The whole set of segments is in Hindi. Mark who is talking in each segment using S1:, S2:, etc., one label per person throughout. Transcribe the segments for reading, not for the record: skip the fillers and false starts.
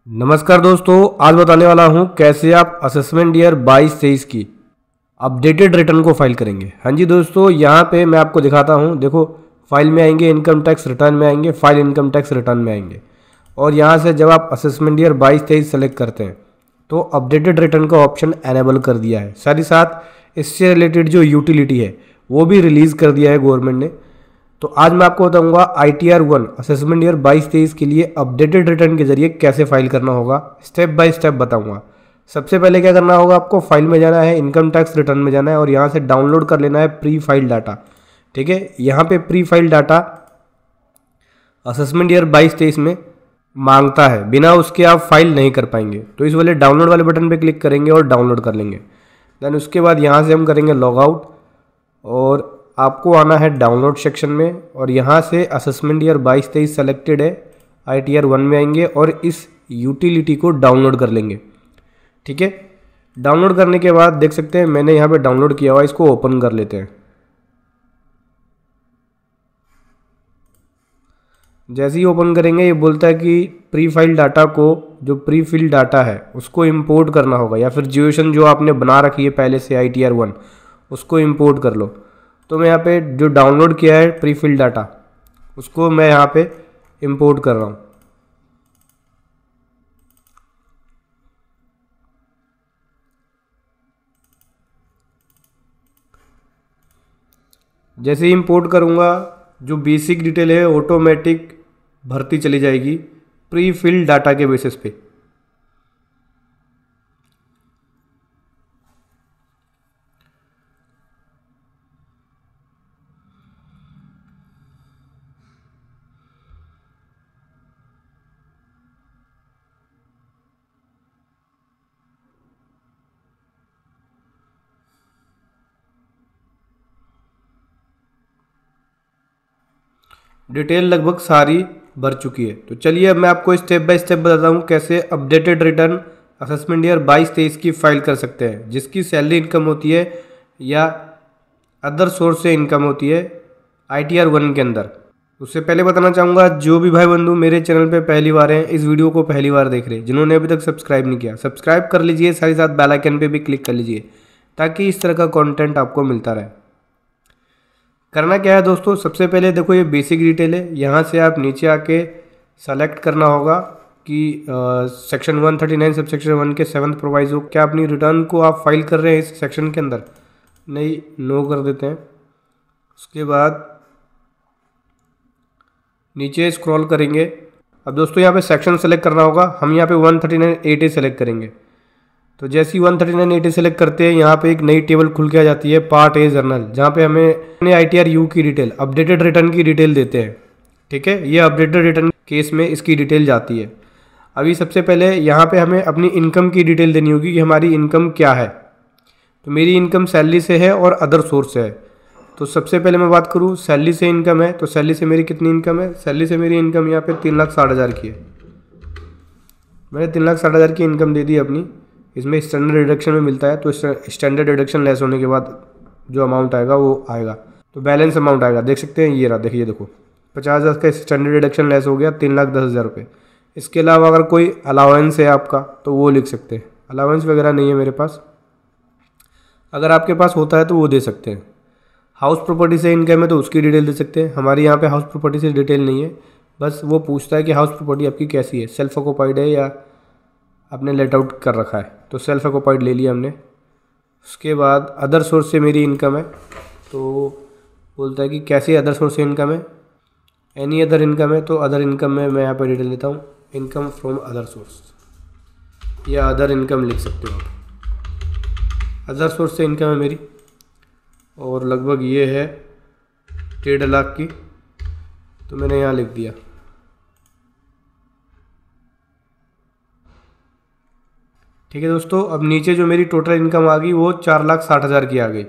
S1: नमस्कार दोस्तों, आज बताने वाला हूं कैसे आप असेसमेंट ईयर 22-23 की अपडेटेड रिटर्न को फाइल करेंगे। हाँ जी दोस्तों, यहाँ पे मैं आपको दिखाता हूं। देखो, फाइल में आएंगे, इनकम टैक्स रिटर्न में आएंगे, फाइल इनकम टैक्स रिटर्न में आएंगे और यहाँ से जब आप असेसमेंट ईयर 22-23 सेलेक्ट करते हैं तो अपडेटेड रिटर्न का ऑप्शन एनेबल कर दिया है। साथ ही साथ इससे रिलेटेड जो यूटिलिटी है वो भी रिलीज़ कर दिया है गवर्नमेंट ने। तो आज मैं आपको बताऊंगा ITR 1 असेसमेंट ईयर 22-23 के लिए अपडेटेड रिटर्न के जरिए कैसे फाइल करना होगा, स्टेप बाय स्टेप बताऊंगा। सबसे पहले क्या करना होगा, आपको फाइल में जाना है, इनकम टैक्स रिटर्न में जाना है और यहाँ से डाउनलोड कर लेना है प्री फाइल डाटा। ठीक है, यहाँ पे pre file data assessment year 22-23 में मांगता है, बिना उसके आप फाइल नहीं कर पाएंगे। तो इस वाले डाउनलोड वाले बटन पे क्लिक करेंगे और डाउनलोड कर लेंगे। देन उसके बाद यहाँ से हम करेंगे लॉग आउट और आपको आना है डाउनलोड सेक्शन में और यहाँ से असेसमेंट ईयर 22-23 सेलेक्टेड है, ITR 1 में आएंगे और इस यूटिलिटी को डाउनलोड कर लेंगे। ठीक है, डाउनलोड करने के बाद देख सकते हैं मैंने यहाँ पे डाउनलोड किया हुआ, इसको ओपन कर लेते हैं। जैसे ही ओपन करेंगे ये बोलता है कि प्री फाइल डाटा को, जो प्री फिल डाटा है उसको इंपोर्ट करना होगा या फिर जियोशन जो आपने बना रखी है पहले से ITR 1 उसको इंपोर्ट कर लो। तो मैं यहाँ पे जो डाउनलोड किया है प्री फिल डाटा उसको मैं यहाँ पे इंपोर्ट कर रहा हूँ। जैसे ही इंपोर्ट करूँगा जो बेसिक डिटेल है ऑटोमेटिक भरती चली जाएगी प्री फिल डाटा के बेसिस पे। डिटेल लगभग सारी भर चुकी है। तो चलिए अब मैं आपको स्टेप बाय स्टेप बताता हूँ कैसे अपडेटेड रिटर्न असेसमेंट ईयर 22-23 की फाइल कर सकते हैं, जिसकी सैलरी इनकम होती है या अदर सोर्स से इनकम होती है ITR 1 के अंदर। उससे पहले बताना चाहूँगा, जो भी भाई बंधु मेरे चैनल पे पहली बार हैं, इस वीडियो को पहली बार देख रहे हैं, जिन्होंने अभी तक सब्सक्राइब नहीं किया सब्सक्राइब कर लीजिए, साथ ही साथ बेल आइकन पे भी क्लिक कर लीजिए ताकि इस तरह का कंटेंट आपको मिलता रहे। करना क्या है दोस्तों, सबसे पहले देखो ये बेसिक डिटेल है, यहाँ से आप नीचे आके सेलेक्ट करना होगा कि सेक्शन 139 सब सेक्शन 1 के 7th प्रोवाइजो, क्या अपनी रिटर्न को आप फाइल कर रहे हैं इस सेक्शन के अंदर? नहीं, नो कर देते हैं। उसके बाद नीचे स्क्रॉल करेंगे। अब दोस्तों यहाँ पे सेक्शन सेलेक्ट करना होगा, हम यहाँ पे 139(a) सेलेक्ट करेंगे। तो जैसे ही 139(a) सेलेक्ट करते हैं यहाँ पे एक नई टेबल खुल के आ जाती है, पार्ट A जर्नल, जहाँ पे हमें ITR U की डिटेल, अपडेटेड रिटर्न की डिटेल देते हैं। ठीक है, ये अपडेटेड रिटर्न केस में इसकी डिटेल जाती है। अभी सबसे पहले यहाँ पे हमें अपनी इनकम की डिटेल देनी होगी कि हमारी इनकम क्या है। तो मेरी इनकम सैलरी से है और अदर सोर्स से है। तो सबसे पहले मैं बात करूँ सैलरी से इनकम है, तो सैलरी से मेरी कितनी इनकम है? सैलरी से मेरी इनकम यहाँ पे 3,60,000 की है। मैंने 3,60,000 की इनकम दे दी अपनी। इसमें स्टैंडर्ड डिडक्शन में मिलता है, तो स्टैंडर्ड डिडक्शन लेस होने के बाद जो अमाउंट आएगा वो आएगा, तो बैलेंस अमाउंट आएगा। देख सकते हैं ये रहा, देखिए देखो 50,000 का स्टैंडर्ड डिडक्शन लेस हो गया, 3,10,000 रुपये। इसके अलावा अगर कोई अलाउंस है आपका तो वो लिख सकते हैं। अलाउंस वगैरह नहीं है मेरे पास, अगर आपके पास होता है तो वो दे सकते हैं। हाउस प्रॉपर्टी से इनकम है तो उसकी डिटेल दे सकते हैं। हमारे यहाँ पे हाउस प्रॉपर्टी से डिटेल नहीं है, बस वो पूछता है कि हाउस प्रॉपर्टी आपकी कैसी है, सेल्फ ऑक्यूपाइड है या आपने लेट आउट कर रखा है। तो सेल्फ ऑक्यूपाइड ले लिया हमने। उसके बाद अदर सोर्स से मेरी इनकम है, तो बोलता है कि कैसी अदर सोर्स से इनकम है, एनी अदर इनकम है। तो अदर इनकम में मैं यहाँ पर डिटेल देता हूँ, इनकम फ्रॉम अदर सोर्स या अदर इनकम लिख सकते हो आप। अदर सोर्स से इनकम है मेरी और लगभग ये है 1.5 लाख की, तो मैंने यहाँ लिख दिया। ठीक है दोस्तों, अब नीचे जो मेरी टोटल इनकम आ गई वो 4,60,000 की आ गई।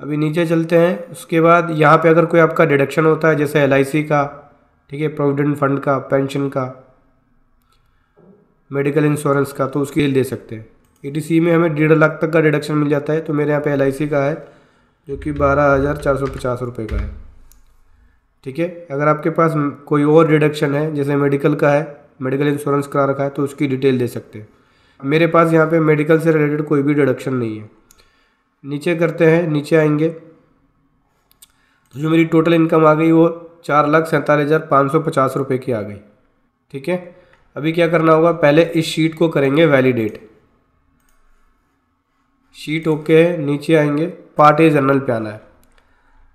S1: अभी नीचे चलते हैं। उसके बाद यहाँ पे अगर कोई आपका डिडक्शन होता है जैसे LIC का, ठीक है, प्रोविडेंट फंड का, पेंशन का, मेडिकल इंश्योरेंस का, तो उसकी दे सकते हैं। ETC में हमें 1.5 लाख तक का डिडक्शन मिल जाता है। तो मेरे यहाँ पे LIC का है जो कि 12,450 रुपये का है। ठीक है, अगर आपके पास कोई और डिडक्शन है जैसे मेडिकल का है मेडिकल इंश्योरेंस करा रखा है तो उसकी डिटेल दे सकते हैं। मेरे पास यहाँ पे मेडिकल से रिलेटेड कोई भी डिडक्शन नहीं है। नीचे करते हैं, नीचे आएंगे तो जो मेरी टोटल इनकम आ गई वो 4,47,550 रुपये की आ गई। ठीक है, अभी क्या करना होगा, पहले इस शीट को करेंगे वैलिडेट। शीट ओके है, नीचे आएंगे, पार्ट ए जर्नल पे आना है।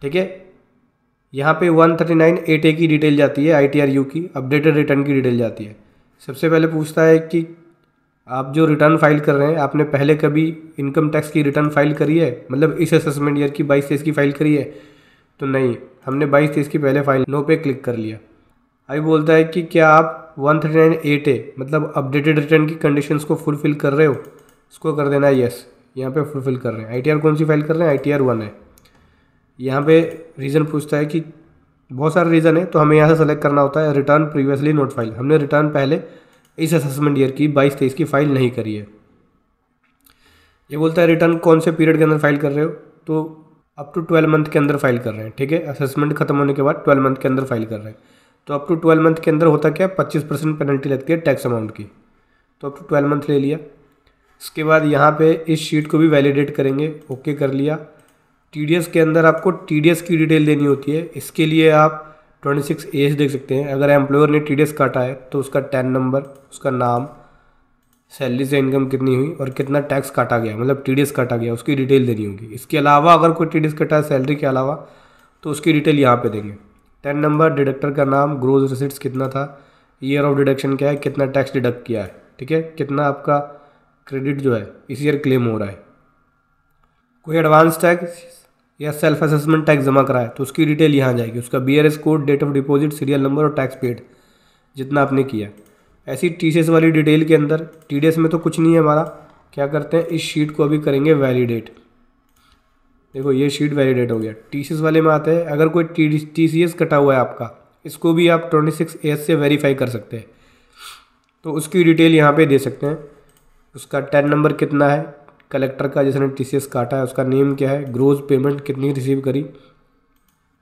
S1: ठीक है, यहाँ पे 139(8)A की डिटेल जाती है, ITRU की अपडेटेड रिटर्न की डिटेल जाती है। सबसे पहले पूछता है कि आप जो रिटर्न फाइल कर रहे हैं, आपने पहले कभी इनकम टैक्स की रिटर्न फाइल करी है, मतलब इस असेसमेंट ईयर की 22-23 की फाइल करी है? तो नहीं, हमने 22-23 की पहले फाइल, नो पे क्लिक कर लिया। अभी बोलता है कि क्या आप 139(8)A मतलब अपडेटेड रिटर्न की कंडीशंस को फुलफिल कर रहे हो, इसको कर देना है यस। यहाँ पे फुलफिल कर रहे हैं। ITR कौन सी फाइल कर रहे हैं? ITR 1 है। यहाँ पे रीज़न पूछता है कि बहुत सारे रीज़न है, तो हमें यहाँ से सेलेक्ट करना होता है रिटर्न प्रीवियसली नोट फाइल। हमने रिटर्न पहले इस असेसमेंट ईयर की 22-23 की फाइल नहीं करी है। ये बोलता है रिटर्न कौन से पीरियड के अंदर फाइल कर रहे हो, तो अप टू 12 मंथ के अंदर फाइल कर रहे हैं। ठीक है, असेसमेंट खत्म होने के बाद 12 मंथ के अंदर फाइल कर रहे हैं। तो अप टू 12 मंथ के अंदर होता क्या, 25% पेनल्टी लगती है टैक्स अमाउंट की। तो अप टू 12 मंथ ले लिया। इसके बाद यहाँ पे इस शीट को भी वैलिडेट करेंगे, ओके कर लिया। TDS के अंदर आपको TDS की डिटेल देनी होती है। इसके लिए आप 26A देख सकते हैं। अगर एम्प्लॉयर ने TDS काटा है तो उसका टैन नंबर, उसका नाम, सैलरी से इनकम कितनी हुई और कितना टैक्स काटा गया, मतलब TDS काटा गया, उसकी डिटेल देनी होगी। इसके अलावा अगर कोई TDS कटा है सैलरी के अलावा तो उसकी डिटेल यहाँ पे देंगे। टैन नंबर, डिडक्टर का नाम, ग्रोस रिसिट्स कितना था, ईयर ऑफ डिडक्शन क्या है, कितना टैक्स डिडक्ट किया है। ठीक है, कितना आपका क्रेडिट जो है इस ईयर क्लेम हो रहा है। कोई एडवांस टैक्स या सेल्फ असेसमेंट टैक्स जमा करा है तो उसकी डिटेल यहाँ जाएगी। उसका BRS code, date of deposit, serial number और टैक्स पेड जितना आपने किया। ऐसी TCS वाली डिटेल के अंदर, TDS में तो कुछ नहीं है हमारा। क्या करते हैं, इस शीट को अभी करेंगे वैलिडेट। देखो ये शीट वैलिडेट हो गया। TCS वाले में आते हैं, अगर कोई TCS कटा हुआ है आपका, इसको भी आप 26A से वेरीफाई कर सकते हैं। तो उसकी डिटेल यहाँ पे दे सकते हैं। उसका टैन नंबर कितना है, कलेक्टर का जिसने TCS काटा है उसका नेम क्या है, ग्रोस पेमेंट कितनी रिसीव करी,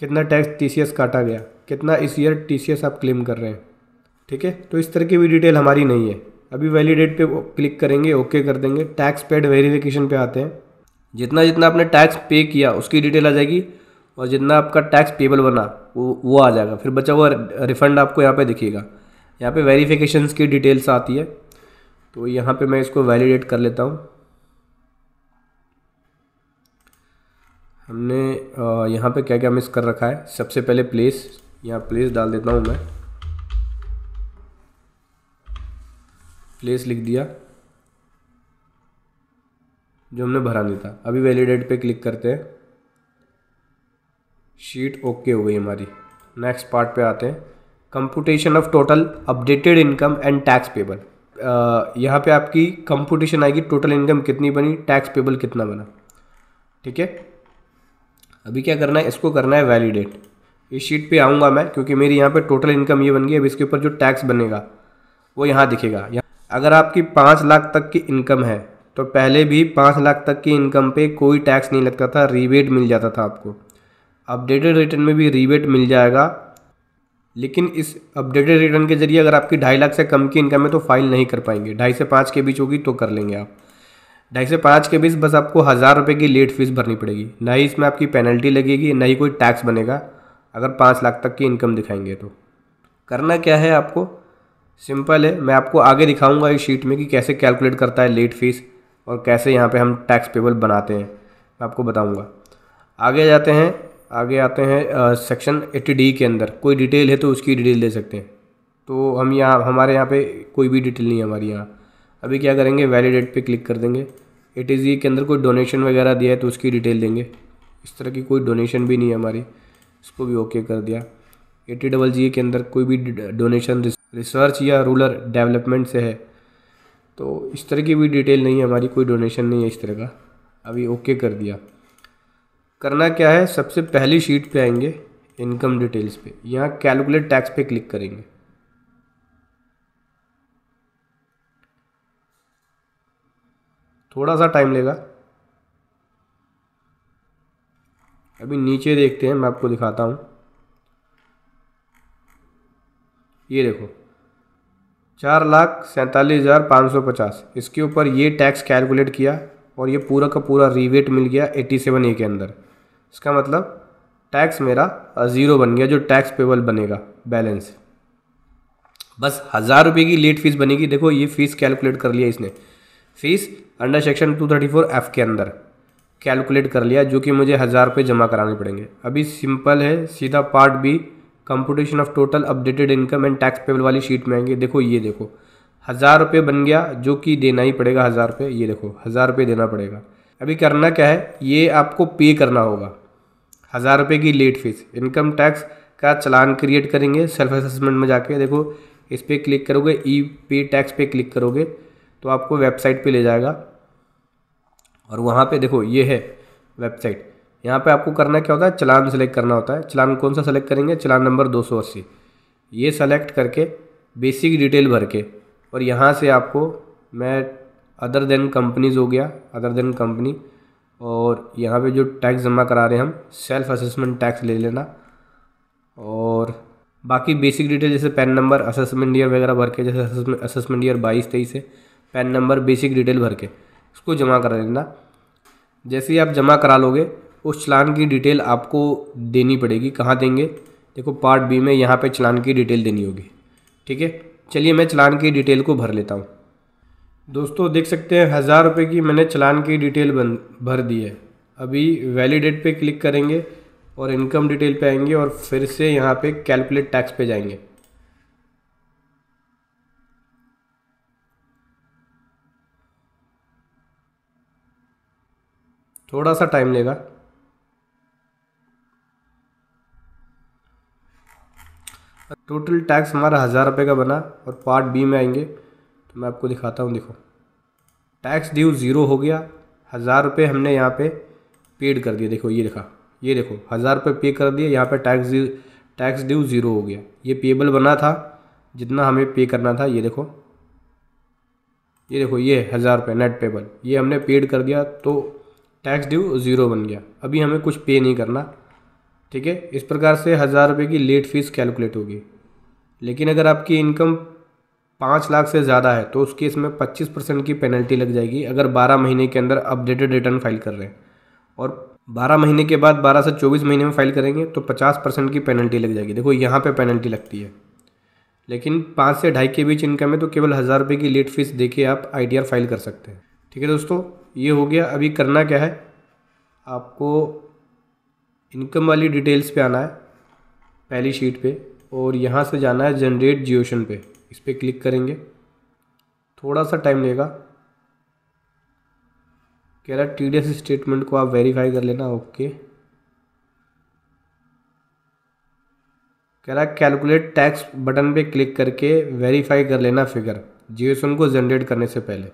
S1: कितना टैक्स TCS काटा गया, कितना इस ईयर TCS आप क्लेम कर रहे हैं। ठीक है, तो इस तरह की भी डिटेल हमारी नहीं है। अभी वैलिडेट पे क्लिक करेंगे, ओके कर देंगे। टैक्स पेड वेरिफिकेशन पे आते हैं। जितना जितना आपने टैक्स पे किया उसकी डिटेल आ जाएगी और जितना आपका टैक्स पेबल बना वो आ जाएगा। फिर बचा हुआ रिफंड आपको यहाँ पे दिखेगा। यहाँ पे वेरिफिकेशंस की डिटेल्स आती है, तो यहाँ पे मैं इसको वैलिडेट कर लेता हूँ। हमने यहाँ पे क्या क्या मिस कर रखा है। सबसे पहले प्लेस, यहाँ प्लेस डाल देता हूँ मैं, प्लेस लिख दिया जो हमने भरा नहीं था। अभी वैलिडेट पे क्लिक करते हैं, शीट ओके हो गई हमारी। नेक्स्ट पार्ट पे आते हैं, computation of total updated income and tax payable. यहाँ पे आपकी कंप्यूटेशन आएगी, टोटल इनकम कितनी बनी, टैक्स पेबल कितना बना। ठीक है, अभी क्या करना है, इसको करना है वैलिडेट। इस शीट पे आऊँगा मैं, क्योंकि मेरी यहाँ पे टोटल इनकम ये बन गई। अब इसके ऊपर जो टैक्स बनेगा वो यहाँ दिखेगा। अगर आपकी 5 लाख तक की इनकम है तो पहले भी 5 लाख तक की इनकम पे कोई टैक्स नहीं लगता था, रीबेट मिल जाता था आपको। अपडेटेड रिटर्न में भी रीबेट मिल जाएगा, लेकिन इस अपडेटेड रिटर्न के जरिए अगर आपकी 2.5 लाख से कम की इनकम है तो फाइल नहीं कर पाएंगे। 2.5 से 5 के बीच होगी तो कर लेंगे आप। 2.5 से 5 के बीच बस आपको 1000 रुपये की लेट फीस भरनी पड़ेगी, ना ही इसमें आपकी पेनल्टी लगेगी, ना ही कोई टैक्स बनेगा। अगर 5 लाख तक की इनकम दिखाएंगे तो करना क्या है आपको, सिंपल है। मैं आपको आगे दिखाऊंगा इस शीट में कि कैसे कैलकुलेट करता है लेट फीस और कैसे यहाँ पे हम टैक्स पेबल बनाते हैं, मैं आपको बताऊंगा। आगे जाते हैं, आगे आते हैं सेक्शन 80D के अंदर कोई डिटेल है तो उसकी डिटेल दे सकते हैं। तो हम यहाँ, हमारे यहाँ पे कोई भी डिटेल नहीं है हमारी यहाँ। अभी क्या करेंगे, वैलिडेट पे क्लिक कर देंगे। 80G के अंदर कोई डोनेशन वगैरह दिया है तो उसकी डिटेल देंगे। इस तरह की कोई डोनेशन भी नहीं है हमारी, इसको भी ओके कर दिया। 80GG के अंदर कोई भी डोनेशन रिसर्च या रूरल डेवलपमेंट से है तो इस तरह की भी डिटेल नहीं है हमारी, कोई डोनेशन नहीं है इस तरह का। अभी ओके कर दिया। करना क्या है, सबसे पहली शीट पे आएंगे, इनकम डिटेल्स पे, यहाँ कैलकुलेट टैक्स पे क्लिक करेंगे। थोड़ा सा टाइम लेगा। अभी नीचे देखते हैं, मैं आपको दिखाता हूँ। ये देखो, 4,47,550। इसके ऊपर ये टैक्स कैलकुलेट किया और ये पूरा का पूरा रिवेट मिल गया 87A के अंदर। इसका मतलब टैक्स मेरा ज़ीरो बन गया, जो टैक्स पेबल बनेगा बैलेंस। बस 1,000 रुपये की लेट फीस बनेगी। देखो ये फ़ीस कैलकुलेट कर लिया इसने, फ़ीस अंडर सेक्शन 234F के अंदर कैलकुलेट कर लिया, जो कि मुझे 1,000 रुपये जमा कराने पड़ेंगे। अभी सिंपल है, सीधा part B computation of total updated income and tax payable वाली शीट में आएंगे। देखो ये देखो 1,000 रुपये बन गया, जो कि देना ही पड़ेगा 1,000 रुपये। ये देखो 1,000 रुपये देना पड़ेगा। अभी करना क्या है, ये आपको पे करना होगा 1,000 रुपये की लेट फीस। इनकम टैक्स का चालान क्रिएट करेंगे सेल्फ असेसमेंट में जाके। देखो इस पर क्लिक करोगे, ई पे टैक्स पे क्लिक करोगे तो आपको वेबसाइट पे ले जाएगा और वहाँ पे देखो ये है वेबसाइट। यहाँ पे आपको करना क्या होता है, चालान सेलेक्ट करना होता है। चालान कौन सा सेलेक्ट करेंगे, चालान नंबर 280। ये सेलेक्ट करके बेसिक डिटेल भर के, और यहाँ से आपको मैं अदर देन कंपनीज हो गया, अदर देन कंपनी, और यहाँ पे जो टैक्स जमा करा रहे हैं हम सेल्फ असेसमेंट टैक्स ले लेना, और बाकी बेसिक डिटेल जैसे पैन नंबर, असेसमेंट ईयर वगैरह भर के, जैसे असेसमेंट ईयर 22-23 है, पैन नंबर बेसिक डिटेल भर के उसको जमा करा लेना। जैसे ही आप जमा करा लोगे उस चालान की डिटेल आपको देनी पड़ेगी। कहाँ देंगे, देखो पार्ट बी में यहाँ पे चालान की डिटेल देनी होगी। ठीक है, चलिए मैं चालान की डिटेल को भर लेता हूँ। दोस्तों देख सकते हैं 1,000 रुपये की मैंने चालान की डिटेल भर दी है। अभी वैलिडेट पे क्लिक करेंगे और इनकम डिटेल पे आएंगे और फिर से यहाँ पे कैलकुलेट टैक्स पे जाएंगे। थोड़ा सा टाइम लेगा। टोटल टैक्स हमारा 1,000 रुपये का बना, और पार्ट बी में आएंगे तो मैं आपको दिखाता हूँ। देखो टैक्स ड्यू ज़ीरो हो गया, 1,000 रुपये हमने यहाँ पे पेड कर दिया। देखो ये देखा, ये देखो 1,000 रुपये पे कर दिए, यहाँ पे टैक्स ड्यू ज़ीरो हो गया। ये पेबल बना था जितना हमें पे करना था। ये देखो, ये देखो ये 1,000 रुपये नेट पेबल, ये हमने पेड कर दिया तो टैक्स ड्यू ज़ीरो बन गया। अभी हमें कुछ पे नहीं करना। ठीक है, इस प्रकार से 1,000 रुपये की लेट फीस कैलकुलेट होगी। लेकिन अगर आपकी इनकम 5 लाख से ज़्यादा है तो उस केस में 25% की पेनल्टी लग जाएगी, अगर 12 महीने के अंदर अपडेटेड रिटर्न फाइल कर रहे हैं। और 12 महीने के बाद 12 से 24 महीने में फाइल करेंगे तो 50% की पेनल्टी लग जाएगी। देखो यहाँ पे पेनल्टी लगती है। लेकिन 5 से 2.5 के बीच इनकम है तो केवल 1,000 रुपये की लेट फीस देके आप ITR फाइल कर सकते हैं। ठीक है दोस्तों, ये हो गया। अभी करना क्या है, आपको इनकम वाली डिटेल्स पे आना है पहली शीट पे, और यहाँ से जाना है जनरेट जियोशन पे। इस पर क्लिक करेंगे, थोड़ा सा टाइम लेगा। कह रहा है TDS स्टेटमेंट को आप वेरीफाई कर लेना। ओके, कह रहा है कैलकुलेट टैक्स बटन पे क्लिक करके वेरीफाई कर लेना फिगर जियोसन को जनरेट करने से पहले।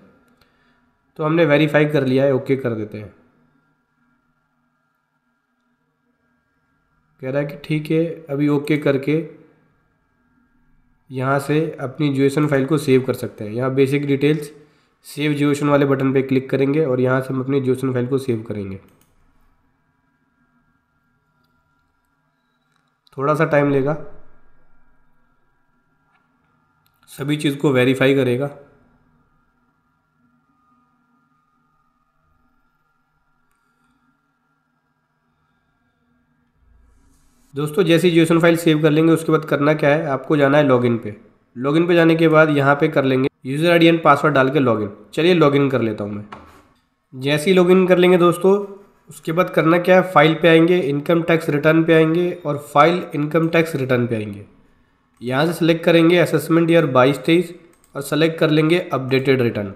S1: तो हमने वेरीफाई कर लिया है, ओके कर देते हैं। कह रहा है कि ठीक है, अभी ओके करके यहाँ से अपनी जियोसन फाइल को सेव कर सकते हैं। यहाँ बेसिक डिटेल्स सेव जियोसन वाले बटन पे क्लिक करेंगे और यहाँ से हम अपनी जियोसन फाइल को सेव करेंगे। थोड़ा सा टाइम लेगा, सभी चीज़ को वेरीफाई करेगा। दोस्तों जैसे ही जियोसन फाइल सेव कर लेंगे उसके बाद करना क्या है, आपको जाना है लॉगिन पे। लॉगिन पे जाने के बाद यहाँ पे कर लेंगे यूज़र ID एंड पासवर्ड डाल के लॉगिन। चलिए लॉगिन कर लेता हूँ मैं। जैसे ही लॉगिन कर लेंगे दोस्तों, उसके बाद करना क्या है, फाइल पे आएंगे, इनकम टैक्स रिटर्न पे आएंगे और फाइल इनकम टैक्स रिटर्न पे आएंगे। यहाँ से सेलेक्ट करेंगे असेसमेंट ईयर 22-23 और सेलेक्ट कर लेंगे अपडेटेड रिटर्न।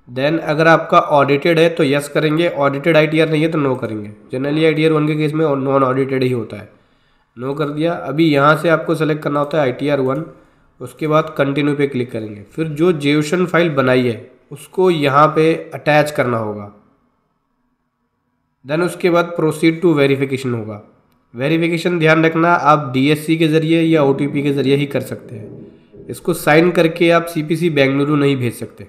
S1: देन अगर आपका ऑडिटेड है तो यस करेंगे, ऑडिटेड ITR नहीं है तो नो करेंगे। जनरली ITR 1 के केस में नॉन ऑडिटेड ही होता है। नो कर दिया। अभी यहाँ से आपको सेलेक्ट करना होता है ITR 1, उसके बाद कंटिन्यू पे क्लिक करेंगे। फिर जो जियोसन फाइल बनाई है उसको यहाँ पे अटैच करना होगा। देन उसके बाद प्रोसीड टू वेरिफिकेशन होगा। वेरिफिकेशन ध्यान रखना, आप DSC के ज़रिए या OTP के ज़रिए ही कर सकते हैं। इसको साइन करके आप CPC बेंगलुरु नहीं भेज सकते,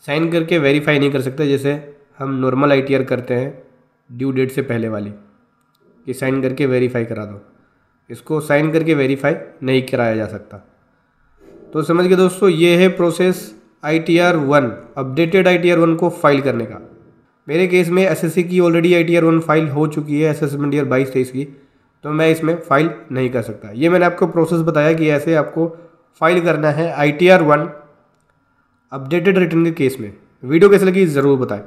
S1: साइन करके वेरीफाई नहीं कर सकते जैसे हम नॉर्मल ITR करते हैं ड्यू डेट से पहले वाली, कि साइन करके वेरीफाई करा दो। इसको साइन करके वेरीफाई नहीं कराया जा सकता। तो समझ गए दोस्तों, ये है प्रोसेस ITR 1, अपडेटेड ITR 1 को फाइल करने का। मेरे केस में SSC की ऑलरेडी ITR 1 फाइल हो चुकी है, असेसमेंट ईयर 22-23 की, तो मैं इसमें फाइल नहीं कर सकता। ये मैंने आपको प्रोसेस बताया कि ऐसे आपको फाइल करना है ITR 1 अपडेटेड रिटर्न के केस में। वीडियो कैसे लगी ज़रूर बताएं।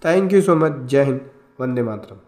S1: Thank you so much. जय हिंद, वंदे मातरम।